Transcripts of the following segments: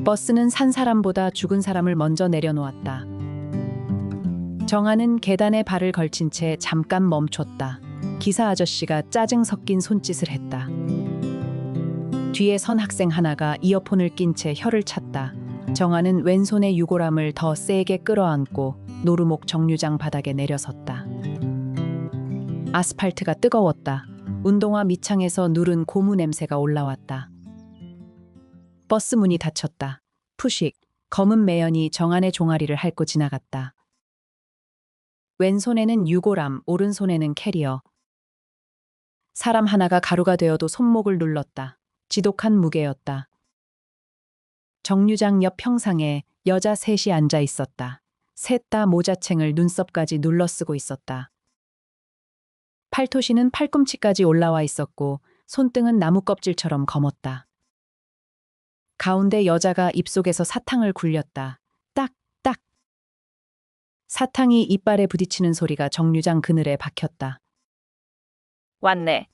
버스는 산 사람보다 죽은 사람을 먼저 내려놓았다. 정아는 계단에 발을 걸친 채 잠깐 멈췄다. 기사 아저씨가 짜증 섞인 손짓을 했다. 뒤에 선 학생 하나가 이어폰을 낀 채 혀를 찼다. 정아는 왼손에 유골함을 더 세게 끌어안고 노루목 정류장 바닥에 내려섰다. 아스팔트가 뜨거웠다. 운동화 밑창에서 누른 고무 냄새가 올라왔다. 버스 문이 닫혔다. 푸식, 검은 매연이 정안의 종아리를 핥고 지나갔다. 왼손에는 유골함, 오른손에는 캐리어. 사람 하나가 가루가 되어도 손목을 눌렀다. 지독한 무게였다. 정류장 옆 평상에 여자 셋이 앉아 있었다. 셋 다 모자챙을 눈썹까지 눌러쓰고 있었다. 팔토시는 팔꿈치까지 올라와 있었고 손등은 나무 껍질처럼 검었다. 가운데 여자가 입속에서 사탕을 굴렸다. 딱, 딱. 사탕이 이빨에 부딪히는 소리가 정류장 그늘에 박혔다. 왔네.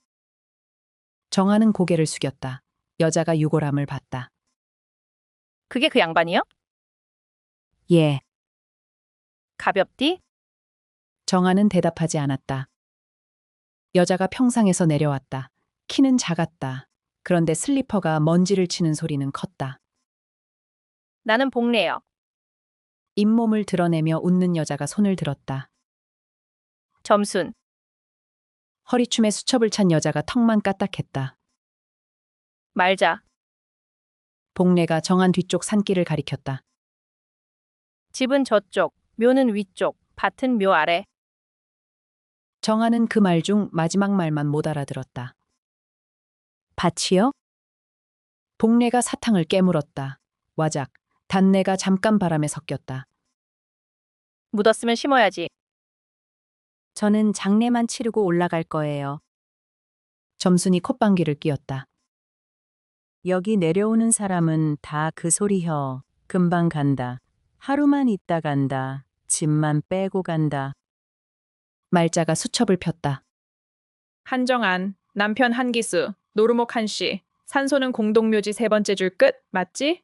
정아는 고개를 숙였다. 여자가 유골함을 봤다. 그게 그 양반이요? 예. 가볍디? 정아는 대답하지 않았다. 여자가 평상에서 내려왔다. 키는 작았다. 그런데 슬리퍼가 먼지를 치는 소리는 컸다. 나는 복례요. 잇몸을 드러내며 웃는 여자가 손을 들었다. 점순. 허리춤에 수첩을 찬 여자가 턱만 까딱했다. 말자. 복례가 정한 뒤쪽 산길을 가리켰다. 집은 저쪽, 묘는 위쪽, 밭은 묘 아래. 정아는 그 말 중 마지막 말만 못 알아들었다. 밭이요? 복례가 사탕을 깨물었다. 와작, 단내가 잠깐 바람에 섞였다. 묻었으면 심어야지. 저는 장례만 치르고 올라갈 거예요. 점순이 콧방귀를 뀌었다. 여기 내려오는 사람은 다 그 소리혀. 금방 간다. 하루만 있다 간다. 집만 빼고 간다. 말자가 수첩을 폈다. 한정안, 남편 한기수, 노루목 한씨, 산소는 공동묘지 세 번째 줄 끝, 맞지?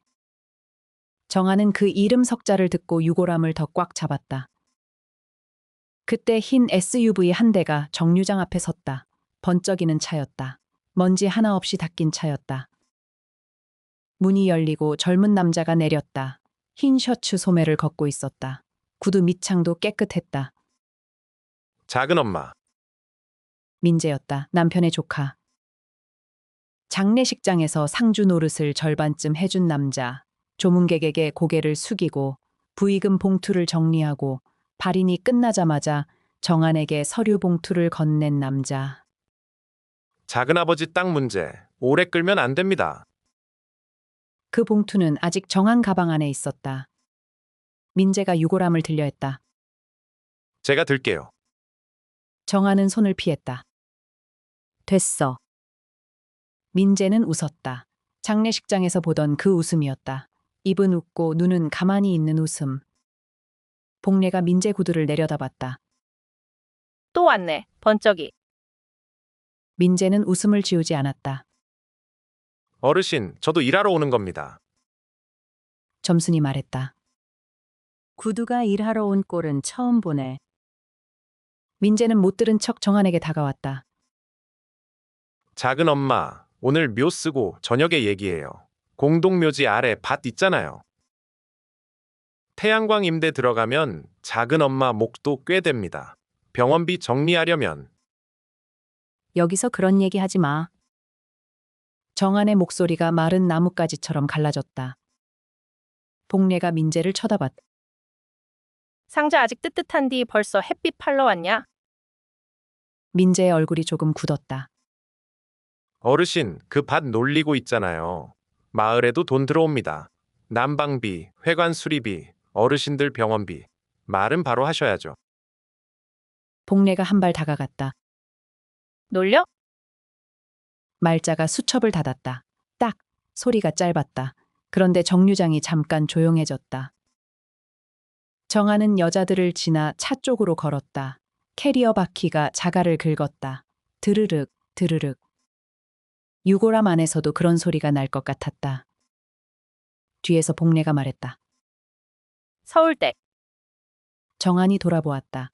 정아는 그 이름 석자를 듣고 유골함을 더 꽉 잡았다. 그때 흰 SUV 한 대가 정류장 앞에 섰다. 번쩍이는 차였다. 먼지 하나 없이 닦인 차였다. 문이 열리고 젊은 남자가 내렸다. 흰 셔츠 소매를 걷고 있었다. 구두 밑창도 깨끗했다. 작은 엄마. 민재였다. 남편의 조카. 장례식장에서 상주 노릇을 절반쯤 해준 남자. 조문객에게 고개를 숙이고 부의금 봉투를 정리하고 발인이 끝나자마자 정안에게 서류 봉투를 건넨 남자. 작은아버지 땅 문제. 오래 끌면 안 됩니다. 그 봉투는 아직 정안 가방 안에 있었다. 민재가 유골함을 들려 했다. 제가 들게요. 정안은 손을 피했다. 됐어. 민재는 웃었다. 장례식장에서 보던 그 웃음이었다. 입은 웃고 눈은 가만히 있는 웃음. 복례가 민재 구두를 내려다봤다. 또 왔네. 번쩍이. 민재는 웃음을 지우지 않았다. 어르신, 저도 일하러 오는 겁니다. 점순이 말했다. 구두가 일하러 온 꼴은 처음 보네. 민재는 못 들은 척 정안에게 다가왔다. 작은 엄마, 오늘 묘 쓰고 저녁에 얘기해요. 공동묘지 아래 밭 있잖아요. 태양광 임대 들어가면 작은 엄마 목도 꽤 됩니다. 병원비 정리하려면. 여기서 그런 얘기 하지 마. 정안의 목소리가 마른 나뭇가지처럼 갈라졌다. 복례가 민재를 쳐다봤다. 상자 아직 뜨뜻한디 벌써 햇빛 팔러 왔냐? 민재의 얼굴이 조금 굳었다. 어르신, 그 밭 놀리고 있잖아요. 마을에도 돈 들어옵니다. 난방비, 회관 수리비, 어르신들 병원비. 말은 바로 하셔야죠. 복례가 한 발 다가갔다. 놀려? 말자가 수첩을 닫았다. 딱! 소리가 짧았다. 그런데 정류장이 잠깐 조용해졌다. 정아는 여자들을 지나 차 쪽으로 걸었다. 캐리어 바퀴가 자갈을 긁었다. 드르륵, 드르륵. 유골함 안에서도 그런 소리가 날 것 같았다. 뒤에서 복례가 말했다. 서울댁. 정한이 돌아보았다.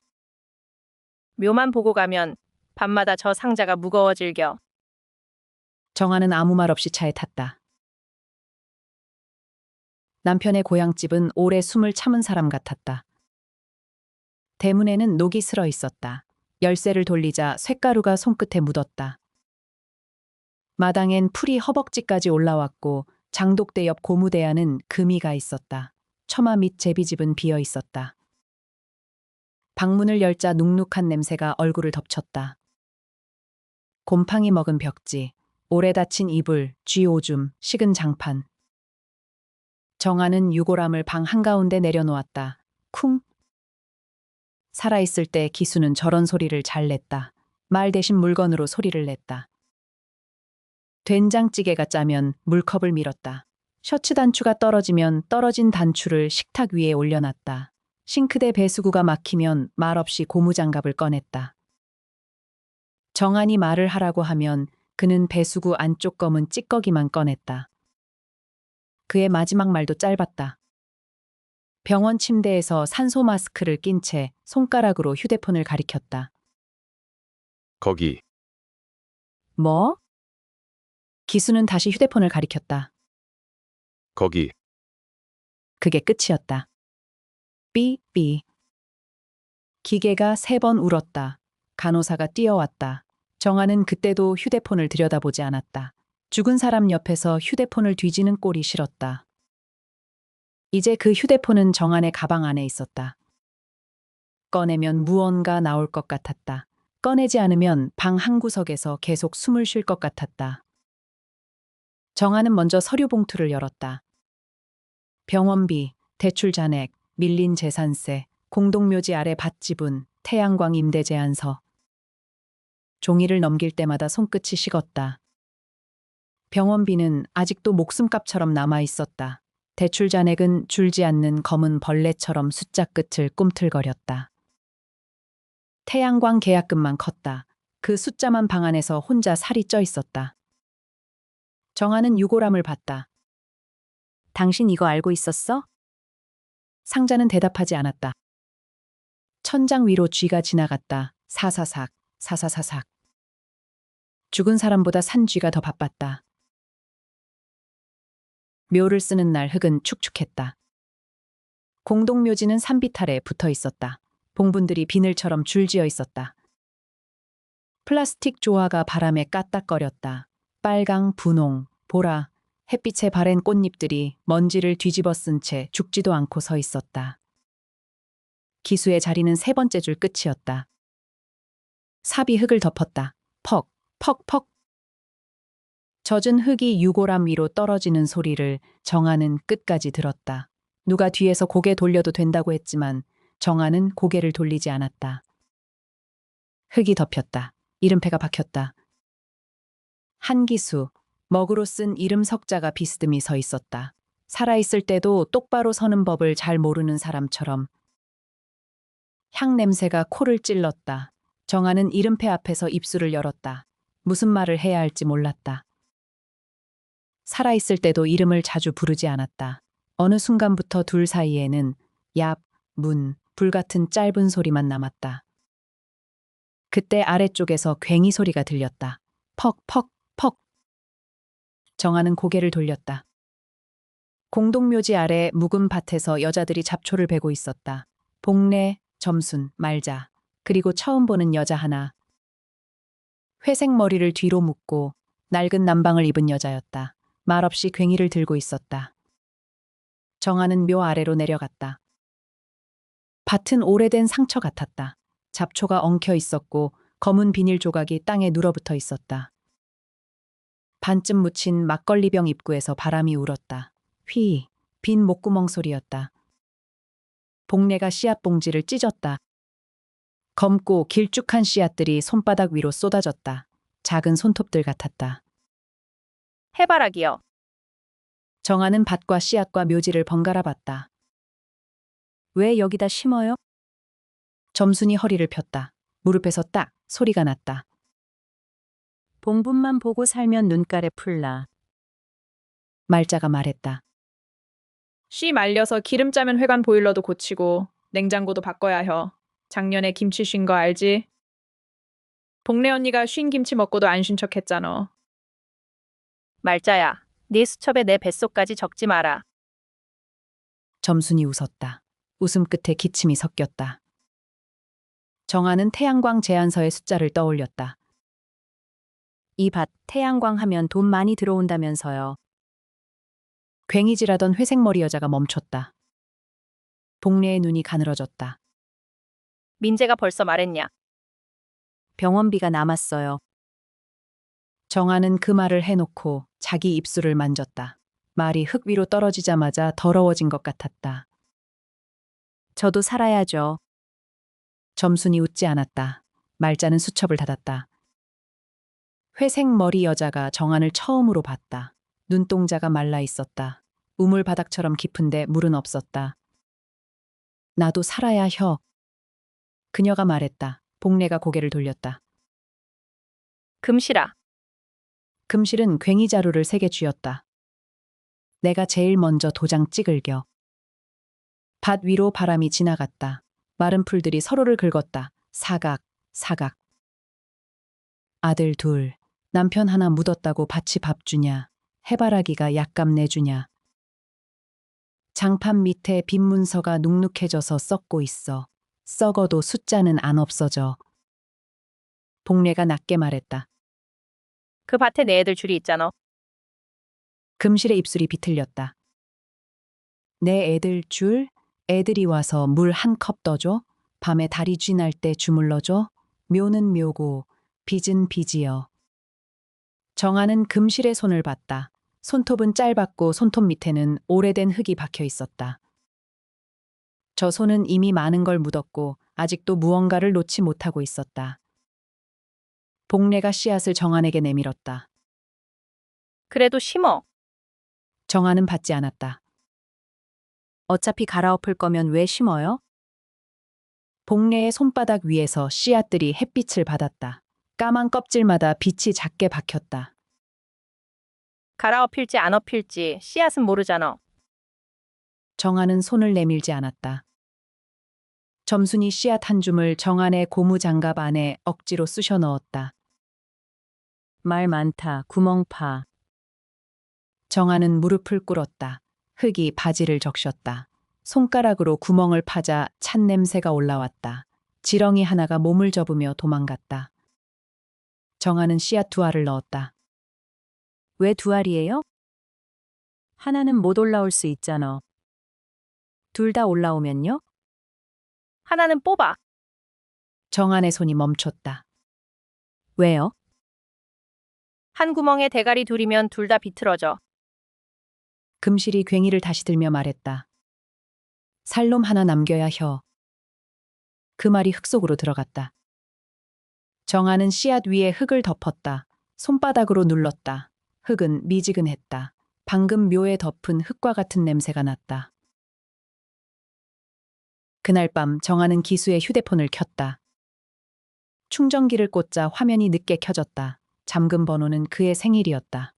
묘만 보고 가면 밤마다 저 상자가 무거워질겨. 정한은 아무 말 없이 차에 탔다. 남편의 고향집은 오래 숨을 참은 사람 같았다. 대문에는 녹이 슬어 있었다. 열쇠를 돌리자 쇳가루가 손끝에 묻었다. 마당엔 풀이 허벅지까지 올라왔고 장독대 옆 고무대야는 금이가 있었다. 처마 밑 제비집은 비어 있었다. 방문을 열자 눅눅한 냄새가 얼굴을 덮쳤다. 곰팡이 먹은 벽지, 오래 닫힌 이불, 쥐 오줌, 식은 장판. 정한은 유골함을 방 한가운데 내려놓았다. 쿵. 살아있을 때 기수는 저런 소리를 잘 냈다. 말 대신 물건으로 소리를 냈다. 된장찌개가 짜면 물컵을 밀었다. 셔츠 단추가 떨어지면 떨어진 단추를 식탁 위에 올려놨다. 싱크대 배수구가 막히면 말없이 고무장갑을 꺼냈다. 정한이 말을 하라고 하면 그는 배수구 안쪽 검은 찌꺼기만 꺼냈다. 그의 마지막 말도 짧았다. 병원 침대에서 산소 마스크를 낀 채 손가락으로 휴대폰을 가리켰다. 거기. 뭐? 기수는 다시 휴대폰을 가리켰다. 거기. 그게 끝이었다. 삐삐. 기계가 3번 울었다. 간호사가 뛰어왔다. 정한은 그때도 휴대폰을 들여다보지 않았다. 죽은 사람 옆에서 휴대폰을 뒤지는 꼴이 싫었다. 이제 그 휴대폰은 정한의 가방 안에 있었다. 꺼내면 무언가 나올 것 같았다. 꺼내지 않으면 방 한구석에서 계속 숨을 쉴 것 같았다. 정한은 먼저 서류 봉투를 열었다. 병원비, 대출 잔액, 밀린 재산세, 공동묘지 아래 밭 지분, 태양광 임대 제한서. 종이를 넘길 때마다 손끝이 식었다. 병원비는 아직도 목숨값처럼 남아 있었다. 대출 잔액은 줄지 않는 검은 벌레처럼 숫자 끝을 꿈틀거렸다. 태양광 계약금만 컸다. 그 숫자만 방 안에서 혼자 살이 쪄 있었다. 정한은 유골함을 봤다. 당신 이거 알고 있었어? 상자는 대답하지 않았다. 천장 위로 쥐가 지나갔다. 사사삭, 사사사삭. 죽은 사람보다 산 쥐가 더 바빴다. 묘를 쓰는 날 흙은 축축했다. 공동묘지는 산비탈에 붙어 있었다. 봉분들이 비늘처럼 줄지어 있었다. 플라스틱 조화가 바람에 까딱거렸다. 빨강, 분홍, 보라, 햇빛에 바랜 꽃잎들이 먼지를 뒤집어 쓴 채 죽지도 않고 서 있었다. 기수의 자리는 3번째 줄 끝이었다. 삽이 흙을 덮었다. 퍽, 퍽, 퍽. 젖은 흙이 유골함 위로 떨어지는 소리를 정한은 끝까지 들었다. 누가 뒤에서 고개 돌려도 된다고 했지만 정한은 고개를 돌리지 않았다. 흙이 덮였다. 이름표가 박혔다. 한기수, 먹으로 쓴 이름 석자가 비스듬히 서 있었다. 살아있을 때도 똑바로 서는 법을 잘 모르는 사람처럼. 향 냄새가 코를 찔렀다. 정한은 이름표 앞에서 입술을 열었다. 무슨 말을 해야 할지 몰랐다. 살아있을 때도 이름을 자주 부르지 않았다. 어느 순간부터 둘 사이에는 얍, 문, 불 같은 짧은 소리만 남았다. 그때 아래쪽에서 괭이 소리가 들렸다. 퍽, 퍽, 퍽. 정한은 고개를 돌렸다. 공동묘지 아래 묵은 밭에서 여자들이 잡초를 베고 있었다. 복래, 점순, 말자, 그리고 처음 보는 여자 하나. 회색 머리를 뒤로 묶고 낡은 남방을 입은 여자였다. 말없이 괭이를 들고 있었다. 정한은 묘 아래로 내려갔다. 밭은 오래된 상처 같았다. 잡초가 엉켜 있었고 검은 비닐 조각이 땅에 눌어붙어 있었다. 반쯤 묻힌 막걸리병 입구에서 바람이 울었다. 휘, 빈 목구멍 소리였다. 복래가 씨앗 봉지를 찢었다. 검고 길쭉한 씨앗들이 손바닥 위로 쏟아졌다. 작은 손톱들 같았다. 해바라기요. 정한은 밭과 씨앗과 묘지를 번갈아 봤다. 왜 여기다 심어요? 점순이 허리를 폈다. 무릎에서 딱 소리가 났다. 봉분만 보고 살면 눈가래 풀나. 말자가 말했다. 씨 말려서 기름 짜면 회관 보일러도 고치고 냉장고도 바꿔야 해. 작년에 김치 쉰 거 알지? 복래 언니가 쉰 김치 먹고도 안 쉰 척 했잖아. 말자야, 네 수첩에 내 뱃속까지 적지 마라. 점순이 웃었다. 웃음 끝에 기침이 섞였다. 정아는 태양광 제안서의 숫자를 떠올렸다. 이 밭 태양광 하면 돈 많이 들어온다면서요. 괭이질하던 회색머리 여자가 멈췄다. 복례의 눈이 가늘어졌다. 민재가 벌써 말했냐? 병원비가 남았어요. 정아는 그 말을 해놓고 자기 입술을 만졌다. 말이 흙 위로 떨어지자마자 더러워진 것 같았다. 저도 살아야죠. 점순이 웃지 않았다. 말자는 수첩을 닫았다. 회색 머리 여자가 정안을 처음으로 봤다. 눈동자가 말라 있었다. 우물 바닥처럼 깊은데 물은 없었다. 나도 살아야 혀. 그녀가 말했다. 복례가 고개를 돌렸다. 금실아, 금실은 괭이 자루를 3개 쥐었다. 내가 제일 먼저 도장 찍을겨. 밭 위로 바람이 지나갔다. 마른 풀들이 서로를 긁었다. 사각, 사각. 아들 둘, 남편 하나 묻었다고 밭이 밥 주냐. 해바라기가 약값 내주냐. 장판 밑에 빈 문서가 눅눅해져서 썩고 있어. 썩어도 숫자는 안 없어져. 복례가 낮게 말했다. 그 밭에 내 애들 줄이 있잖아. 금실의 입술이 비틀렸다. 내 애들 줄? 애들이 와서 물 한 컵 떠줘? 밤에 다리 쥐날 때 주물러줘? 묘는 묘고 빚은 빚이여. 정아는 금실의 손을 봤다. 손톱은 짧았고 손톱 밑에는 오래된 흙이 박혀 있었다. 저 손은 이미 많은 걸 묻었고 아직도 무언가를 놓지 못하고 있었다. 복례가 씨앗을 정안에게 내밀었다. 그래도 심어. 정아는 받지 않았다. 어차피 갈아엎을 거면 왜 심어요? 복례의 손바닥 위에서 씨앗들이 햇빛을 받았다. 까만 껍질마다 빛이 작게 박혔다. 갈아엎힐지 안 엎힐지 씨앗은 모르잖아. 정아는 손을 내밀지 않았다. 점순이 씨앗 한 줌을 정안의 고무 장갑 안에 억지로 쑤셔 넣었다. 말 많다, 구멍 파. 정아는 무릎을 꿇었다. 흙이 바지를 적셨다. 손가락으로 구멍을 파자 찬 냄새가 올라왔다. 지렁이 하나가 몸을 접으며 도망갔다. 정아는 씨앗 2알을 넣었다. 왜 2알이에요? 하나는 못 올라올 수 있잖아. 둘 다 올라오면요? 하나는 뽑아. 정안의 손이 멈췄다. 왜요? 한 구멍에 대가리 둘이면 둘 다 비틀어져. 금실이 괭이를 다시 들며 말했다. 살놈 하나 남겨야 혀. 그 말이 흙 속으로 들어갔다. 정아는 씨앗 위에 흙을 덮었다. 손바닥으로 눌렀다. 흙은 미지근했다. 방금 묘에 덮은 흙과 같은 냄새가 났다. 그날 밤 정아는 기수의 휴대폰을 켰다. 충전기를 꽂자 화면이 늦게 켜졌다. 잠금 번호는 그의 생일이었다.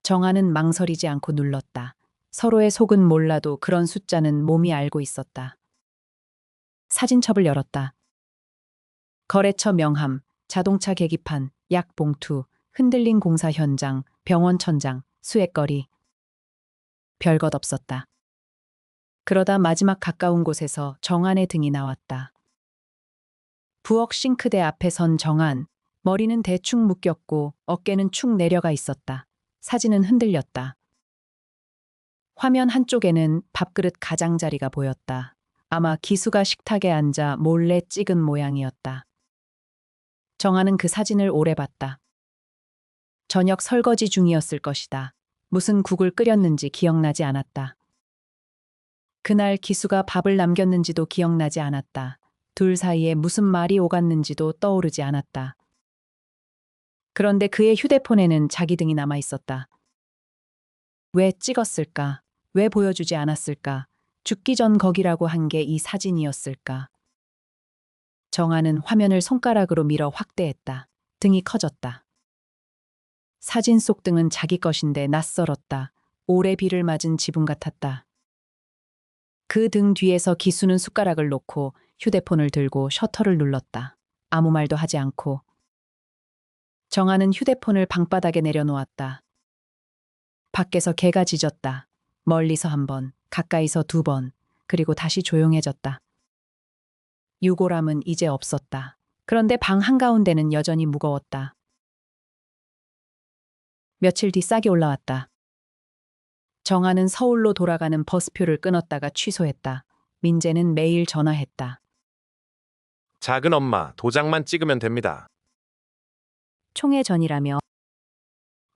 정아는 망설이지 않고 눌렀다. 서로의 속은 몰라도 그런 숫자는 몸이 알고 있었다. 사진첩을 열었다. 거래처 명함, 자동차 계기판, 약 봉투, 흔들린 공사 현장, 병원 천장, 수액거리. 별것 없었다. 그러다 마지막 가까운 곳에서 정안의 등이 나왔다. 부엌 싱크대 앞에 선 정안, 머리는 대충 묶였고 어깨는 축 내려가 있었다. 사진은 흔들렸다. 화면 한쪽에는 밥그릇 가장자리가 보였다. 아마 기수가 식탁에 앉아 몰래 찍은 모양이었다. 정아는 그 사진을 오래 봤다. 저녁 설거지 중이었을 것이다. 무슨 국을 끓였는지 기억나지 않았다. 그날 기수가 밥을 남겼는지도 기억나지 않았다. 둘 사이에 무슨 말이 오갔는지도 떠오르지 않았다. 그런데 그의 휴대폰에는 자기 등이 남아 있었다. 왜 찍었을까? 왜 보여주지 않았을까? 죽기 전 거기라고 한 게 이 사진이었을까? 정아는 화면을 손가락으로 밀어 확대했다. 등이 커졌다. 사진 속 등은 자기 것인데 낯설었다. 오래 비를 맞은 지붕 같았다. 그 등 뒤에서 기수는 숟가락을 놓고 휴대폰을 들고 셔터를 눌렀다. 아무 말도 하지 않고. 정아는 휴대폰을 방바닥에 내려놓았다. 밖에서 개가 짖었다. 멀리서 한 번, 가까이서 두 번, 그리고 다시 조용해졌다. 유골함은 이제 없었다. 그런데 방 한가운데는 여전히 무거웠다. 며칠 뒤 싹이 올라왔다. 정아는 서울로 돌아가는 버스표를 끊었다가 취소했다. 민재는 매일 전화했다. 작은 엄마, 도장만 찍으면 됩니다. 총회 전이라며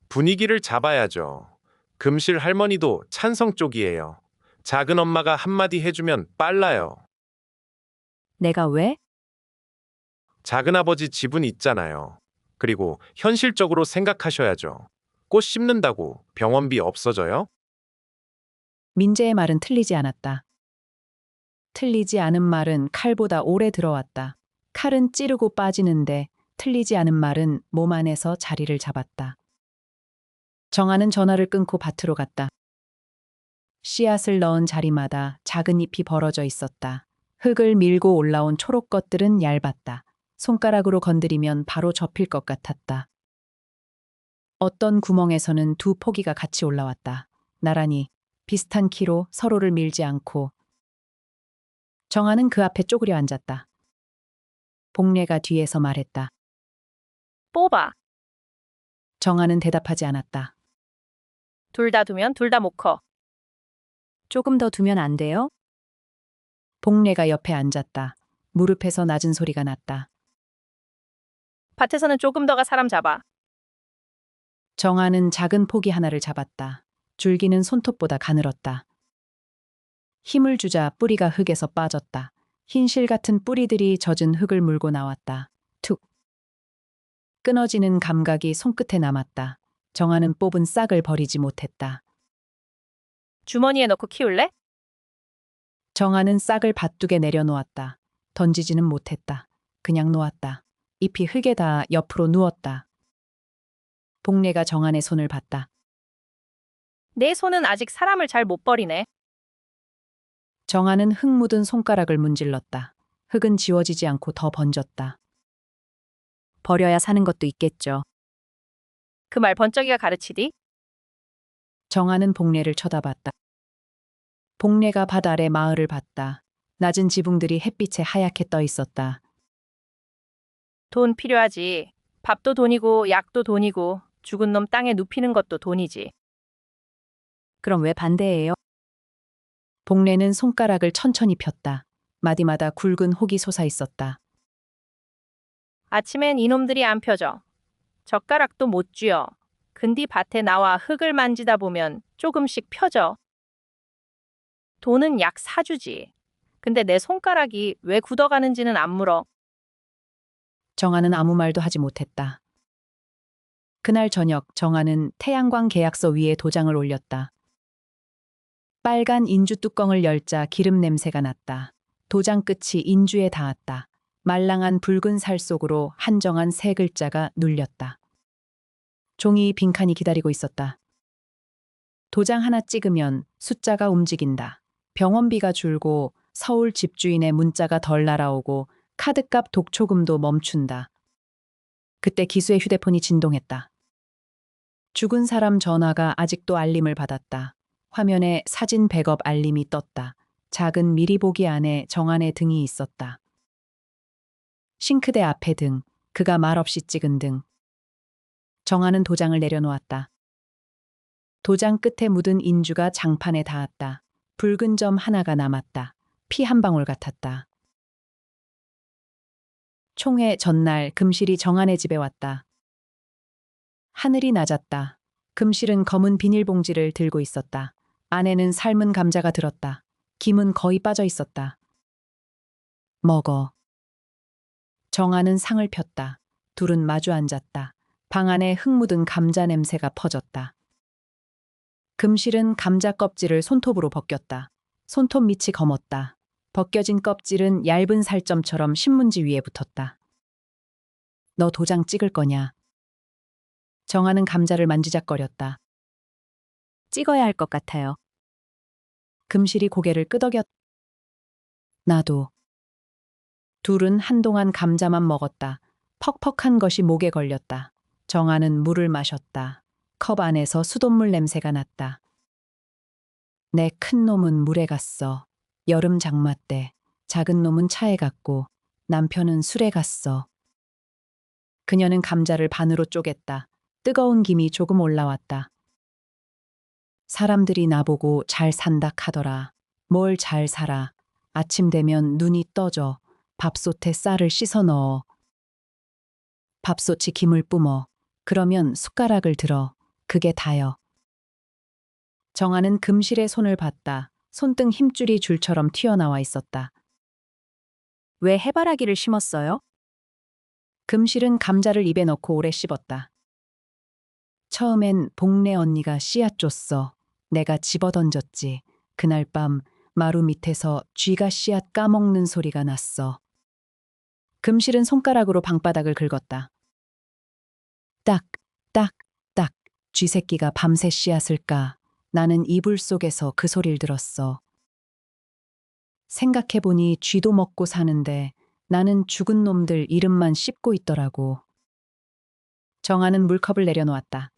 분위기를 잡아야죠. 금실 할머니도 찬성 쪽이에요. 작은 엄마가 한마디 해주면 빨라요. 내가 왜? 작은아버지 지분 있잖아요. 그리고 현실적으로 생각하셔야죠. 꽃 심는다고 병원비 없어져요? 민재의 말은 틀리지 않았다. 틀리지 않은 말은 칼보다 오래 들어왔다. 칼은 찌르고 빠지는데 틀리지 않은 말은 몸 안에서 자리를 잡았다. 정아는 전화를 끊고 밭으로 갔다. 씨앗을 넣은 자리마다 작은 잎이 벌어져 있었다. 흙을 밀고 올라온 초록 것들은 얇았다. 손가락으로 건드리면 바로 접힐 것 같았다. 어떤 구멍에서는 두 포기가 같이 올라왔다. 나란히 비슷한 키로 서로를 밀지 않고. 정아는 그 앞에 쪼그려 앉았다. 복례가 뒤에서 말했다. 뽑아. 정아는 대답하지 않았다. 둘 다 두면 둘 다 못 커. 조금 더 두면 안 돼요? 복례가 옆에 앉았다. 무릎에서 낮은 소리가 났다. 밭에서는 조금 더가 사람 잡아. 정아는 작은 포기 하나를 잡았다. 줄기는 손톱보다 가늘었다. 힘을 주자 뿌리가 흙에서 빠졌다. 흰 실 같은 뿌리들이 젖은 흙을 물고 나왔다. 툭. 끊어지는 감각이 손끝에 남았다. 정아는 뽑은 싹을 버리지 못했다. 주머니에 넣고 키울래? 정아는 싹을 밭둑에 내려놓았다. 던지지는 못했다. 그냥 놓았다. 잎이 흙에 닿아 옆으로 누웠다. 복례가 정한의 손을 봤다. 내 손은 아직 사람을 잘 못 버리네. 정한은 흙 묻은 손가락을 문질렀다. 흙은 지워지지 않고 더 번졌다. 버려야 사는 것도 있겠죠. 그 말 번쩍이가 가르치디? 정한은 복례를 쳐다봤다. 복례가 밭 아래 마을을 봤다. 낮은 지붕들이 햇빛에 하얗게 떠 있었다. 돈 필요하지. 밥도 돈이고 약도 돈이고 죽은 놈 땅에 눕히는 것도 돈이지. 그럼 왜 반대해요? 복례는 손가락을 천천히 폈다. 마디마다 굵은 혹이 솟아 있었다. 아침엔 이놈들이 안 펴져. 젓가락도 못 쥐어. 근디 밭에 나와 흙을 만지다 보면 조금씩 펴져. 돈은 약 사주지. 근데 내 손가락이 왜 굳어가는지는 안 물어. 정아는 아무 말도 하지 못했다. 그날 저녁 정아는 태양광 계약서 위에 도장을 올렸다. 빨간 인주 뚜껑을 열자 기름 냄새가 났다. 도장 끝이 인주에 닿았다. 말랑한 붉은 살 속으로 한정한 세 글자가 눌렸다. 종이 빈칸이 기다리고 있었다. 도장 하나 찍으면 숫자가 움직인다. 병원비가 줄고 서울 집주인의 문자가 덜 날아오고 카드값 독초금도 멈춘다. 그때 기수의 휴대폰이 진동했다. 죽은 사람 전화가 아직도 알림을 받았다. 화면에 사진 백업 알림이 떴다. 작은 미리 보기 안에 정한의 등이 있었다. 싱크대 앞에 등, 그가 말없이 찍은 등. 정한은 도장을 내려놓았다. 도장 끝에 묻은 인주가 장판에 닿았다. 붉은 점 하나가 남았다. 피 한 방울 같았다. 총회 전날 금실이 정한의 집에 왔다. 하늘이 낮았다. 금실은 검은 비닐봉지를 들고 있었다. 안에는 삶은 감자가 들었다. 김은 거의 빠져 있었다. 먹어. 정한은 상을 폈다. 둘은 마주 앉았다. 방 안에 흙 묻은 감자 냄새가 퍼졌다. 금실은 감자 껍질을 손톱으로 벗겼다. 손톱 밑이 검었다. 벗겨진 껍질은 얇은 살점처럼 신문지 위에 붙었다. 너 도장 찍을 거냐? 정한은 감자를 만지작거렸다. 찍어야 할 것 같아요. 금실이 고개를 끄덕였. 나도. 둘은 한동안 감자만 먹었다. 퍽퍽한 것이 목에 걸렸다. 정아는 물을 마셨다. 컵 안에서 수돗물 냄새가 났다. 내 큰 놈은 물에 갔어. 여름 장마 때. 작은 놈은 차에 갔고 남편은 술에 갔어. 그녀는 감자를 반으로 쪼갰다. 뜨거운 김이 조금 올라왔다. 사람들이 나보고 잘 산다 하더라. 뭘 잘 살아. 아침 되면 눈이 떠져. 밥솥에 쌀을 씻어 넣어. 밥솥이 김을 뿜어. 그러면 숟가락을 들어. 그게 다요. 정아는 금실의 손을 봤다. 손등 힘줄이 줄처럼 튀어나와 있었다. 왜 해바라기를 심었어요? 금실은 감자를 입에 넣고 오래 씹었다. 처음엔 복래 언니가 씨앗 줬어. 내가 집어던졌지. 그날 밤 마루 밑에서 쥐가 씨앗 까먹는 소리가 났어. 금실은 손가락으로 방바닥을 긁었다. 딱, 딱, 딱. 쥐새끼가 밤새 씨앗을 까. 나는 이불 속에서 그 소리를 들었어. 생각해보니 쥐도 먹고 사는데 나는 죽은 놈들 이름만 씹고 있더라고. 정아는 물컵을 내려놓았다.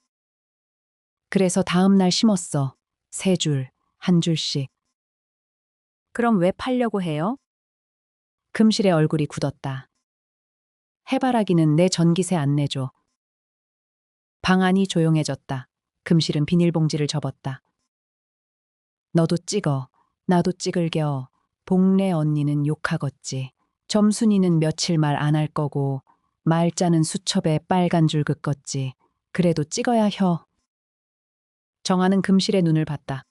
그래서 다음 날 심었어. 3줄, 1줄씩. 그럼 왜 팔려고 해요? 금실의 얼굴이 굳었다. 해바라기는 내 전기세 안 내줘. 방 안이 조용해졌다. 금실은 비닐봉지를 접었다. 너도 찍어. 나도 찍을겨. 복래 언니는 욕하겠지. 점순이는 며칠 말 안 할 거고 말자는 수첩에 빨간 줄 긋겠지. 그래도 찍어야 혀. 정아는 금실의 눈을 봤다.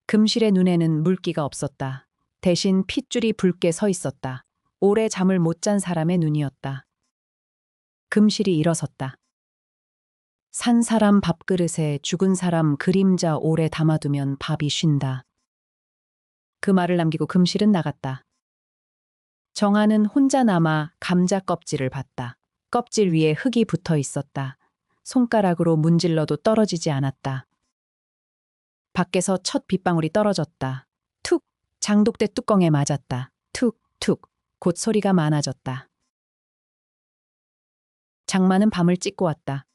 금실의 눈에는 물기가 없었다. 대신 핏줄이 붉게 서 있었다. 오래 잠을 못 잔 사람의 눈이었다. 금실이 일어섰다. 산 사람 밥그릇에 죽은 사람 그림자 오래 담아두면 밥이 쉰다. 그 말을 남기고 금실은 나갔다. 정아는 혼자 남아 감자 껍질을 봤다. 껍질 위에 흙이 붙어 있었다. 손가락으로 문질러도 떨어지지 않았다. 밖에서 첫 빗방울이 떨어졌다. 툭! 장독대 뚜껑에 맞았다. 툭! 툭! 곧 소리가 많아졌다. 장마는 밤을 찍고 왔다.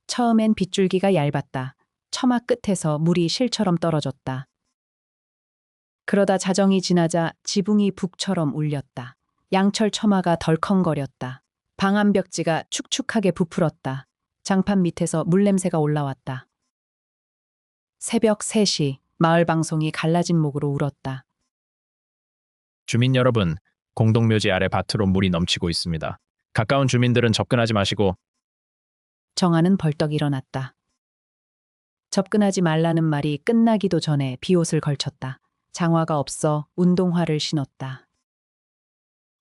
처음엔 빗줄기가 얇았다. 처마 끝에서 물이 실처럼 떨어졌다. 그러다 자정이 지나자 지붕이 북처럼 울렸다. 양철 처마가 덜컹거렸다. 방 안 벽지가 축축하게 부풀었다. 장판 밑에서 물냄새가 올라왔다. 새벽 3시 마을 방송이 갈라진 목으로 울었다. 주민 여러분, 공동묘지 아래 밭으로 물이 넘치고 있습니다. 가까운 주민들은 접근하지 마시고 정아는 벌떡 일어났다. 접근하지 말라는 말이 끝나기도 전에 비옷을 걸쳤다. 장화가 없어 운동화를 신었다.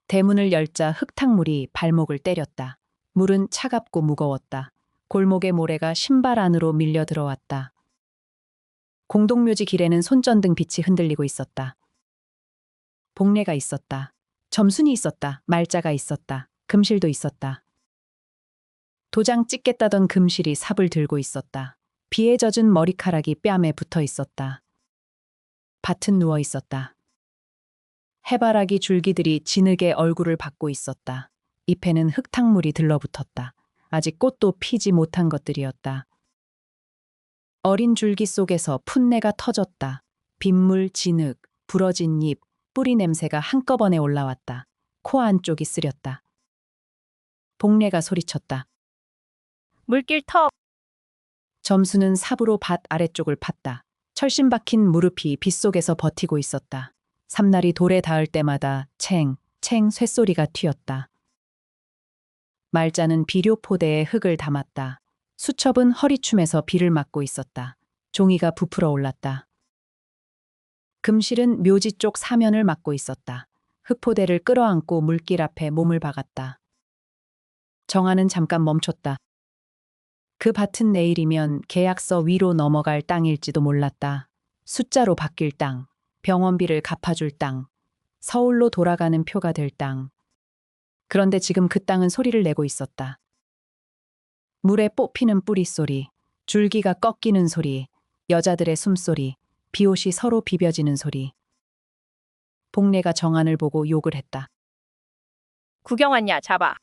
대문을 열자 흙탕물이 발목을 때렸다. 물은 차갑고 무거웠다. 골목의 모래가 신발 안으로 밀려 들어왔다. 공동묘지 길에는 손전등 빛이 흔들리고 있었다. 복례가 있었다. 점순이 있었다. 말자가 있었다. 금실도 있었다. 도장 찍겠다던 금실이 삽을 들고 있었다. 비에 젖은 머리카락이 뺨에 붙어 있었다. 밭은 누워 있었다. 해바라기 줄기들이 진흙에 얼굴을 받고 있었다. 잎에는 흙탕물이 들러붙었다. 아직 꽃도 피지 못한 것들이었다. 어린 줄기 속에서 풋내가 터졌다. 빗물, 진흙, 부러진 잎, 뿌리 냄새가 한꺼번에 올라왔다. 코 안쪽이 쓰렸다. 복례가 소리쳤다. 물길 터. 점수는 삽으로 밭 아래쪽을 팠다. 철심 박힌 무릎이 빗속에서 버티고 있었다. 삼날이 돌에 닿을 때마다 챙, 챙 쇳소리가 튀었다. 말자는 비료포대에 흙을 담았다. 수첩은 허리춤에서 비를 맞고 있었다. 종이가 부풀어 올랐다. 금실은 묘지 쪽 사면을 막고 있었다. 흙포대를 끌어안고 물길 앞에 몸을 박았다. 정아는 잠깐 멈췄다. 그 밭은 내일이면 계약서 위로 넘어갈 땅일지도 몰랐다. 숫자로 바뀔 땅, 병원비를 갚아줄 땅, 서울로 돌아가는 표가 될 땅. 그런데 지금 그 땅은 소리를 내고 있었다. 물에 뽑히는 뿌리 소리, 줄기가 꺾이는 소리, 여자들의 숨소리, 비옷이 서로 비벼지는 소리. 복례가 정한을 보고 욕을 했다. 구경 왔냐, 잡아.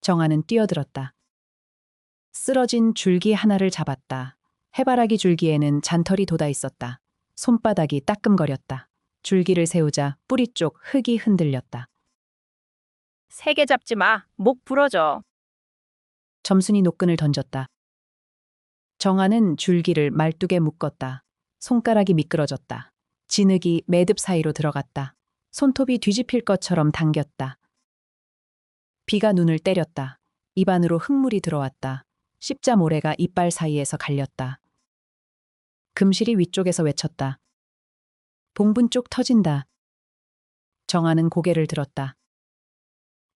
정한은 뛰어들었다. 쓰러진 줄기 하나를 잡았다. 해바라기 줄기에는 잔털이 돋아 있었다. 손바닥이 따끔거렸다. 줄기를 세우자 뿌리 쪽 흙이 흔들렸다. 세게 잡지 마. 목 부러져. 점순이 노끈을 던졌다. 정한은 줄기를 말뚝에 묶었다. 손가락이 미끄러졌다. 진흙이 매듭 사이로 들어갔다. 손톱이 뒤집힐 것처럼 당겼다. 비가 눈을 때렸다. 입안으로 흙물이 들어왔다. 십자 모래가 이빨 사이에서 갈렸다. 금실이 위쪽에서 외쳤다. 봉분 쪽 터진다. 정한은 고개를 들었다.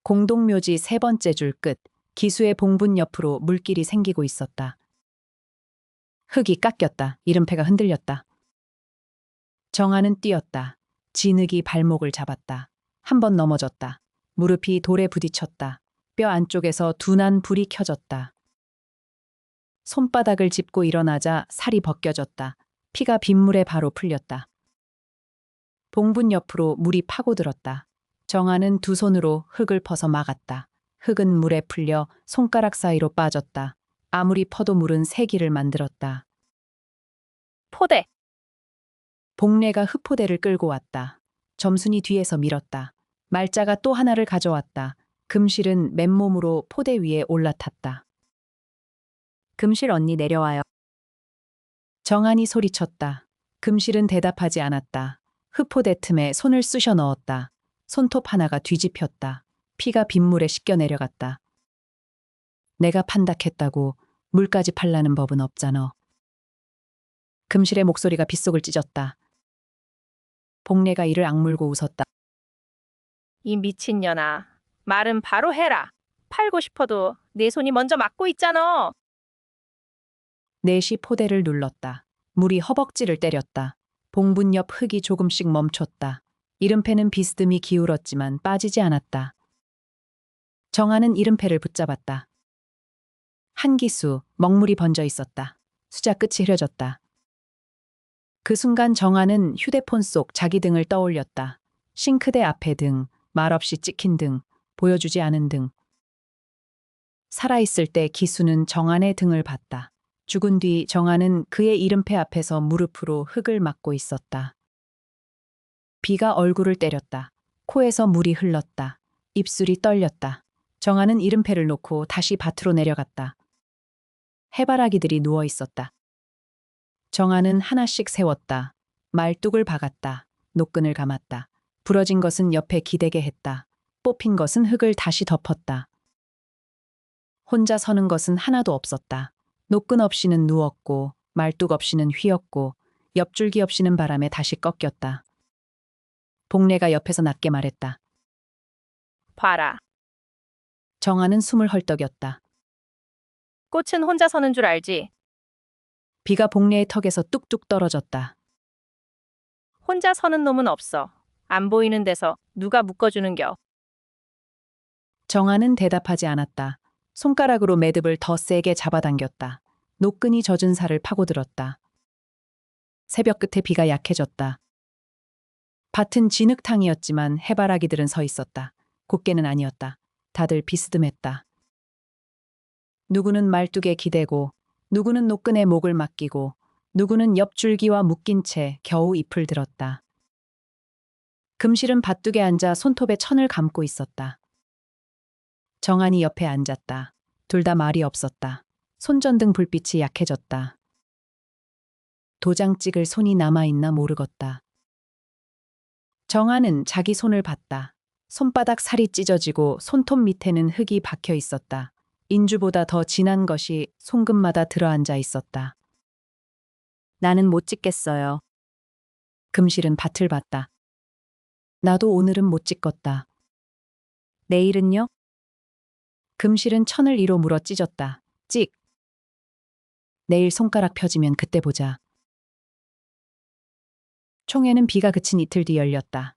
공동묘지 세 번째 줄 끝, 기수의 봉분 옆으로 물길이 생기고 있었다. 흙이 깎였다. 이름패가 흔들렸다. 정한은 뛰었다. 진흙이 발목을 잡았다. 한 번 넘어졌다. 무릎이 돌에 부딪혔다. 뼈 안쪽에서 둔한 불이 켜졌다. 손바닥을 짚고 일어나자 살이 벗겨졌다. 피가 빗물에 바로 풀렸다. 봉분 옆으로 물이 파고들었다. 정한은 두 손으로 흙을 퍼서 막았다. 흙은 물에 풀려 손가락 사이로 빠졌다. 아무리 퍼도 물은 세기를 만들었다. 포대. 복례가 흙포대를 끌고 왔다. 점순이 뒤에서 밀었다. 말자가 또 하나를 가져왔다. 금실은 맨몸으로 포대 위에 올라탔다. 금실 언니 내려와요. 정한이 소리쳤다. 금실은 대답하지 않았다. 흙포대 틈에 손을 쑤셔 넣었다. 손톱 하나가 뒤집혔다. 피가 빗물에 씻겨 내려갔다. 내가 판닥했다고 물까지 팔라는 법은 없잖아. 금실의 목소리가 빗속을 찢었다. 복례가 이를 악물고 웃었다. 이 미친년아. 말은 바로 해라. 팔고 싶어도 내 손이 먼저 막고 있잖아. 넷이 포대를 눌렀다. 물이 허벅지를 때렸다. 봉분 옆 흙이 조금씩 멈췄다. 이름패는 비스듬히 기울었지만 빠지지 않았다. 정한은 이름패를 붙잡았다. 한기수, 먹물이 번져 있었다. 수자 끝이 흐려졌다. 그 순간 정한은 휴대폰 속 자기 등을 떠올렸다. 싱크대 앞의 등, 말없이 찍힌 등, 보여주지 않은 등. 살아있을 때 기수는 정한의 등을 봤다. 죽은 뒤 정한은 그의 이름패 앞에서 무릎으로 흙을 막고 있었다. 비가 얼굴을 때렸다. 코에서 물이 흘렀다. 입술이 떨렸다. 정한은 이름패를 놓고 다시 밭으로 내려갔다. 해바라기들이 누워 있었다. 정한은 하나씩 세웠다. 말뚝을 박았다. 노끈을 감았다. 부러진 것은 옆에 기대게 했다. 뽑힌 것은 흙을 다시 덮었다. 혼자 서는 것은 하나도 없었다. 노끈 없이는 누웠고 말뚝 없이는 휘었고 옆줄기 없이는 바람에 다시 꺾였다. 복례가 옆에서 낮게 말했다. 봐라. 정한은 숨을 헐떡였다. 꽃은 혼자 서는 줄 알지? 비가 복례의 턱에서 뚝뚝 떨어졌다. 혼자 서는 놈은 없어. 안 보이는 데서 누가 묶어주는겨. 정한은 대답하지 않았다. 손가락으로 매듭을 더 세게 잡아당겼다. 노끈이 젖은 살을 파고들었다. 새벽 끝에 비가 약해졌다. 밭은 진흙탕이었지만 해바라기들은 서 있었다. 곱게는 아니었다. 다들 비스듬했다. 누구는 말뚝에 기대고 누구는 노끈에 목을 맡기고 누구는 옆줄기와 묶인 채 겨우 잎을 들었다. 금실은 밭둑에 앉아 손톱에 천을 감고 있었다. 정한이 옆에 앉았다. 둘 다 말이 없었다. 손전등 불빛이 약해졌다. 도장 찍을 손이 남아있나 모르겠다. 정한은 자기 손을 봤다. 손바닥 살이 찢어지고 손톱 밑에는 흙이 박혀 있었다. 인주보다 더 진한 것이 손끝마다 들어앉아 있었다. 나는 못 찍겠어요. 금실은 밭을 봤다. 나도 오늘은 못 찍겠다. 내일은요? 금실은 천을 이로 물어 찢었다. 찍. 내일 손가락 펴지면 그때 보자. 총회는 비가 그친 이틀 뒤 열렸다.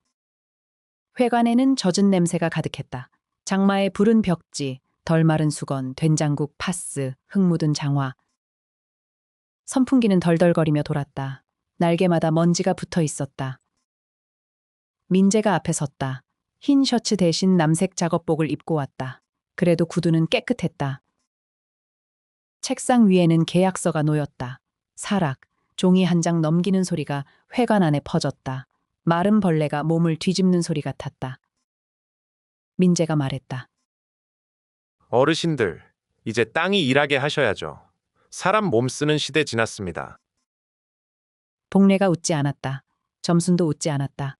회관에는 젖은 냄새가 가득했다. 장마에 부른 벽지, 덜 마른 수건, 된장국, 파스, 흙 묻은 장화. 선풍기는 덜덜거리며 돌았다. 날개마다 먼지가 붙어 있었다. 민재가 앞에 섰다. 흰 셔츠 대신 남색 작업복을 입고 왔다. 그래도 구두는 깨끗했다. 책상 위에는 계약서가 놓였다. 사락, 종이 한 장 넘기는 소리가 회관 안에 퍼졌다. 마른 벌레가 몸을 뒤집는 소리 같았다. 민재가 말했다. 어르신들, 이제 땅이 일하게 하셔야죠. 사람 몸 쓰는 시대 지났습니다. 동네가 웃지 않았다. 점순도 웃지 않았다.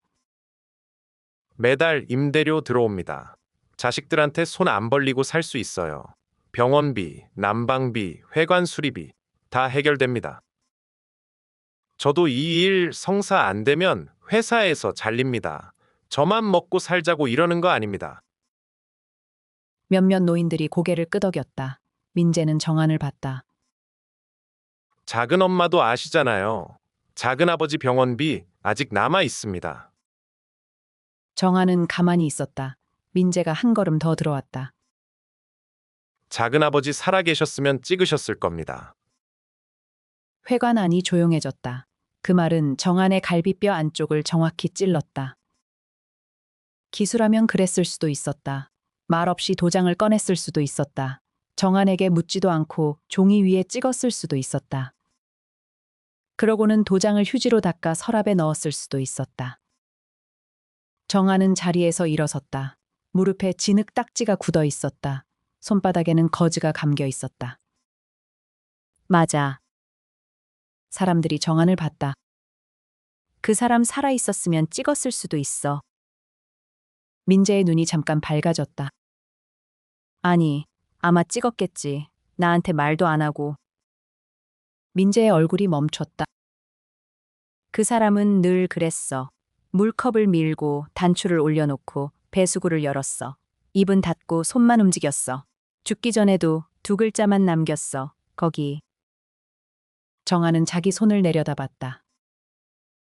매달 임대료 들어옵니다. 자식들한테 손 안 벌리고 살 수 있어요. 병원비, 난방비, 회관 수리비 다 해결됩니다. 저도 이 일 성사 안 되면 회사에서 잘립니다. 저만 먹고 살자고 이러는 거 아닙니다. 몇몇 노인들이 고개를 끄덕였다. 민재는 정한을 봤다. 작은 엄마도 아시잖아요. 작은 아버지 병원비 아직 남아 있습니다. 정한은 가만히 있었다. 민재가 한 걸음 더 들어왔다. 작은 아버지 살아계셨으면 찍으셨을 겁니다. 회관 안이 조용해졌다. 그 말은 정한의 갈비뼈 안쪽을 정확히 찔렀다. 기술하면 그랬을 수도 있었다. 말없이 도장을 꺼냈을 수도 있었다. 정한에게 묻지도 않고 종이 위에 찍었을 수도 있었다. 그러고는 도장을 휴지로 닦아 서랍에 넣었을 수도 있었다. 정한은 자리에서 일어섰다. 무릎에 진흙 딱지가 굳어 있었다. 손바닥에는 거즈가 감겨 있었다. 맞아. 사람들이 정한을 봤다. 그 사람 살아 있었으면 찍었을 수도 있어. 민재의 눈이 잠깐 밝아졌다. 아니, 아마 찍었겠지. 나한테 말도 안 하고. 민재의 얼굴이 멈췄다. 그 사람은 늘 그랬어. 물컵을 밀고 단추를 올려놓고 배수구를 열었어. 입은 닫고 손만 움직였어. 죽기 전에도 두 글자만 남겼어. 거기. 정한은 자기 손을 내려다봤다.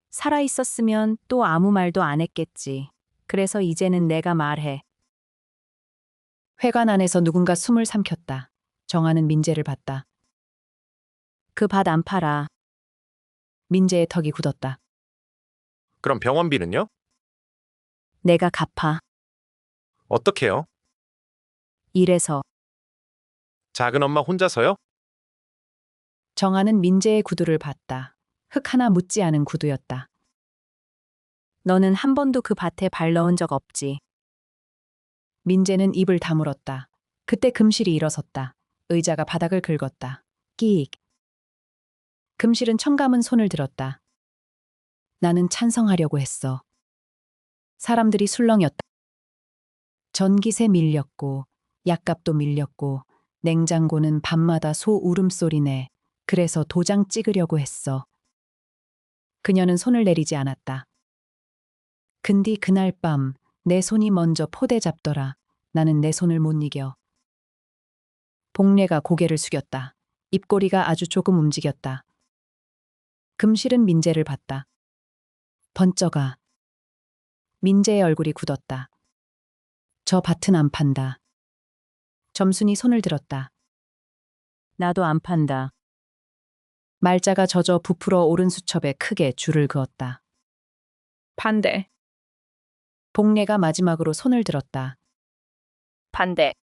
살아 있었으면 또 아무 말도 안 했겠지. 그래서 이제는 내가 말해. 회관 안에서 누군가 숨을 삼켰다. 정한은 민재를 봤다. 그 밭 안 팔아. 민재의 턱이 굳었다. 그럼 병원비는요? 내가 갚아. 어떻게요? 이래서. 작은 엄마 혼자서요? 정한은 민재의 구두를 봤다. 흙 하나 묻지 않은 구두였다. 너는 한 번도 그 밭에 발 넣은 적 없지. 민재는 입을 다물었다. 그때 금실이 일어섰다. 의자가 바닥을 긁었다. 끼익. 금실은 청감은 손을 들었다. 나는 찬성하려고 했어. 사람들이 술렁였다. 전기세 밀렸고 약값도 밀렸고 냉장고는 밤마다 소 울음소리네. 그래서 도장 찍으려고 했어. 그녀는 손을 내리지 않았다. 근디 그날 밤 내 손이 먼저 포대 잡더라. 나는 내 손을 못 이겨. 복례가 고개를 숙였다. 입꼬리가 아주 조금 움직였다. 금실은 민재를 봤다. 번쩍아. 민재의 얼굴이 굳었다. 저 밭은 안 판다. 점순이 손을 들었다. 나도 안 판다. 말자가 젖어 부풀어 오른 수첩에 크게 줄을 그었다. 반대. 복례가 마지막으로 손을 들었다. 반대.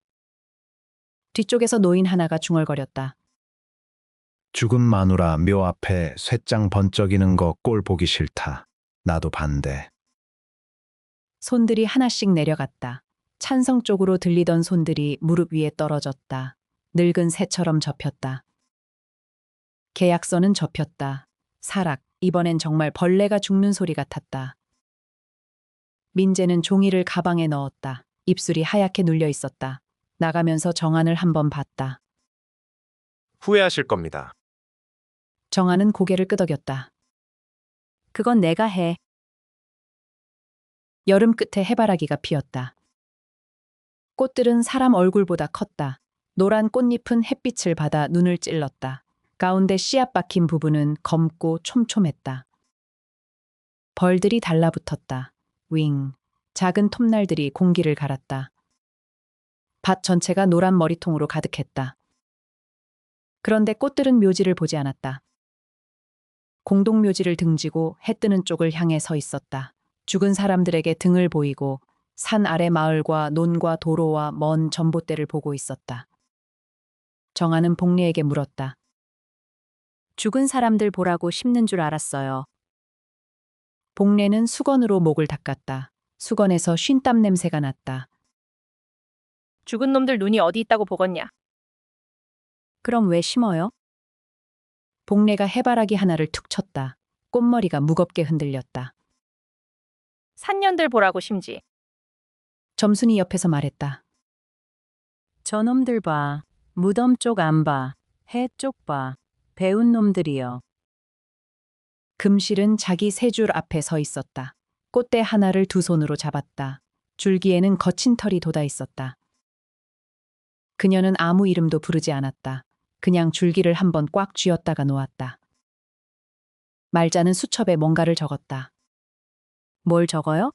뒤쪽에서 노인 하나가 중얼거렸다. 죽은 마누라 묘 앞에 쇠장 번쩍이는 거 꼴 보기 싫다. 나도 반대. 손들이 하나씩 내려갔다. 찬성 쪽으로 들리던 손들이 무릎 위에 떨어졌다. 늙은 새처럼 접혔다. 계약서는 접혔다. 사락, 이번엔 정말 벌레가 죽는 소리 같았다. 민재는 종이를 가방에 넣었다. 입술이 하얗게 눌려 있었다. 나가면서 정한을 한번 봤다. 후회하실 겁니다. 정한은 고개를 끄덕였다. 그건 내가 해. 여름 끝에 해바라기가 피었다. 꽃들은 사람 얼굴보다 컸다. 노란 꽃잎은 햇빛을 받아 눈을 찔렀다. 가운데 씨앗 박힌 부분은 검고 촘촘했다. 벌들이 달라붙었다. 윙. 작은 톱날들이 공기를 갈았다. 밭 전체가 노란 머리통으로 가득했다. 그런데 꽃들은 묘지를 보지 않았다. 공동묘지를 등지고 해 뜨는 쪽을 향해 서 있었다. 죽은 사람들에게 등을 보이고 산 아래 마을과 논과 도로와 먼 전봇대를 보고 있었다. 정아는 복례에게 물었다. 죽은 사람들 보라고 심는 줄 알았어요. 복례는 수건으로 목을 닦았다. 수건에서 쉰땀 냄새가 났다. 죽은 놈들 눈이 어디 있다고 보겠냐? 그럼 왜 심어요? 복례가 해바라기 하나를 툭 쳤다. 꽃머리가 무겁게 흔들렸다. 산년들 보라고 심지. 점순이 옆에서 말했다. 저놈들 봐. 무덤 쪽 안 봐. 해 쪽 봐. 배운 놈들이여. 금실은 자기 세 줄 앞에 서 있었다. 꽃대 하나를 두 손으로 잡았다. 줄기에는 거친 털이 돋아 있었다. 그녀는 아무 이름도 부르지 않았다. 그냥 줄기를 한번 꽉 쥐었다가 놓았다. 말자는 수첩에 뭔가를 적었다. 뭘 적어요?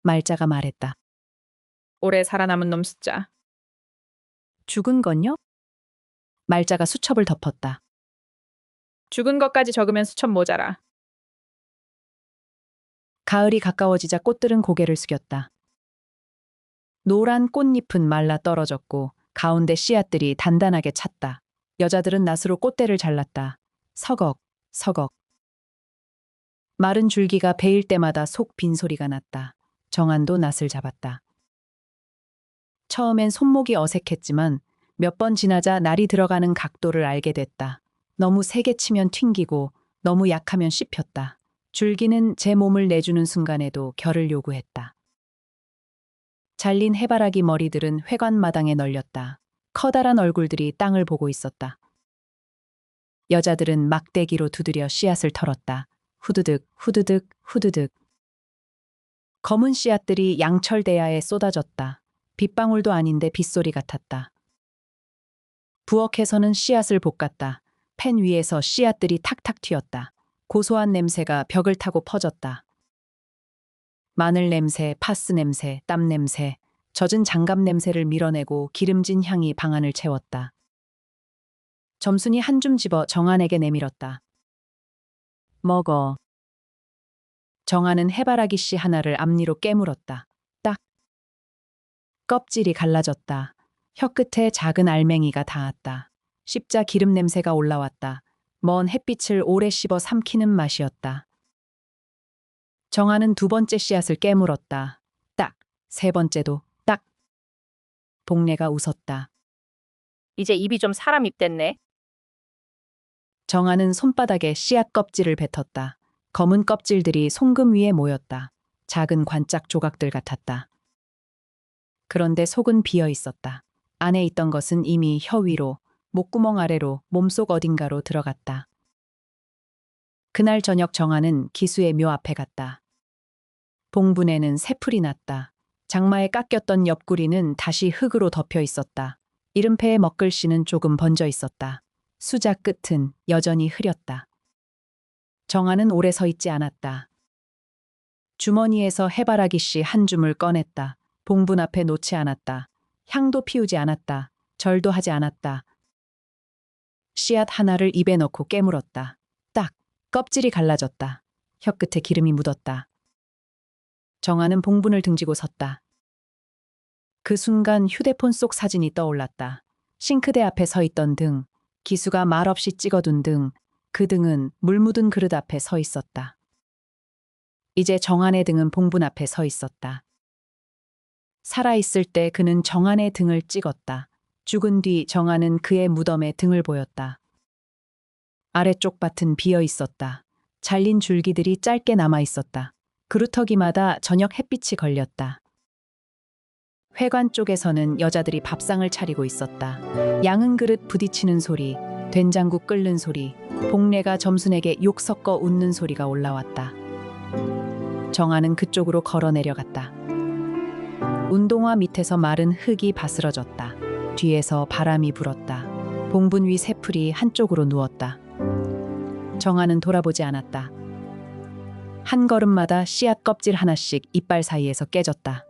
말자가 말했다. 올해 살아남은 놈 숫자. 죽은 건요? 말자가 수첩을 덮었다. 죽은 것까지 적으면 수첩 모자라. 가을이 가까워지자 꽃들은 고개를 숙였다. 노란 꽃잎은 말라 떨어졌고 가운데 씨앗들이 단단하게 찼다. 여자들은 낫으로 꽃대를 잘랐다. 서걱, 서걱. 마른 줄기가 베일 때마다 속 빈소리가 났다. 정한도 낫을 잡았다. 처음엔 손목이 어색했지만 몇 번 지나자 날이 들어가는 각도를 알게 됐다. 너무 세게 치면 튕기고 너무 약하면 씹혔다. 줄기는 제 몸을 내주는 순간에도 결을 요구했다. 잘린 해바라기 머리들은 회관마당에 널렸다. 커다란 얼굴들이 땅을 보고 있었다. 여자들은 막대기로 두드려 씨앗을 털었다. 후드득, 후드득, 후드득. 검은 씨앗들이 양철대야에 쏟아졌다. 빗방울도 아닌데 빗소리 같았다. 부엌에서는 씨앗을 볶았다. 팬 위에서 씨앗들이 탁탁 튀었다. 고소한 냄새가 벽을 타고 퍼졌다. 마늘 냄새, 파스 냄새, 땀 냄새, 젖은 장갑 냄새를 밀어내고 기름진 향이 방안을 채웠다. 점순이 한 줌 집어 정한에게 내밀었다. 먹어. 정한은 해바라기 씨 하나를 앞니로 깨물었다. 딱. 껍질이 갈라졌다. 혀끝에 작은 알맹이가 닿았다. 씹자 기름 냄새가 올라왔다. 먼 햇빛을 오래 씹어 삼키는 맛이었다. 정한은 두 번째 씨앗을 깨물었다. 딱. 세 번째도 딱. 복례가 웃었다. 이제 입이 좀 사람 입 됐네. 정한은 손바닥에 씨앗 껍질을 뱉었다. 검은 껍질들이 송금 위에 모였다. 작은 관짝 조각들 같았다. 그런데 속은 비어 있었다. 안에 있던 것은 이미 혀 위로, 목구멍 아래로, 몸속 어딘가로 들어갔다. 그날 저녁 정한은 기수의 묘 앞에 갔다. 봉분에는 새풀이 났다. 장마에 깎였던 옆구리는 다시 흙으로 덮여 있었다. 이름패의 먹글씨는 조금 번져 있었다. 수자 끝은 여전히 흐렸다. 정한은 오래 서 있지 않았다. 주머니에서 해바라기 씨 한 줌을 꺼냈다. 봉분 앞에 놓지 않았다. 향도 피우지 않았다. 절도 하지 않았다. 씨앗 하나를 입에 넣고 깨물었다. 딱! 껍질이 갈라졌다. 혀끝에 기름이 묻었다. 정한은 봉분을 등지고 섰다. 그 순간 휴대폰 속 사진이 떠올랐다. 싱크대 앞에 서 있던 등, 기수가 말없이 찍어둔 등, 그 등은 물 묻은 그릇 앞에 서 있었다. 이제 정한의 등은 봉분 앞에 서 있었다. 살아있을 때 그는 정한의 등을 찍었다. 죽은 뒤 정한은 그의 무덤에 등을 보였다. 아래쪽 밭은 비어 있었다. 잘린 줄기들이 짧게 남아 있었다. 그루터기마다 저녁 햇빛이 걸렸다. 회관 쪽에서는 여자들이 밥상을 차리고 있었다. 양은 그릇 부딪히는 소리, 된장국 끓는 소리, 복례가 점순에게 욕 섞어 웃는 소리가 올라왔다. 정한은 그쪽으로 걸어 내려갔다. 운동화 밑에서 마른 흙이 바스러졌다. 뒤에서 바람이 불었다. 봉분 위 새풀이 한쪽으로 누웠다. 정한은 돌아보지 않았다. 한 걸음마다 씨앗 껍질 하나씩 이빨 사이에서 깨졌다.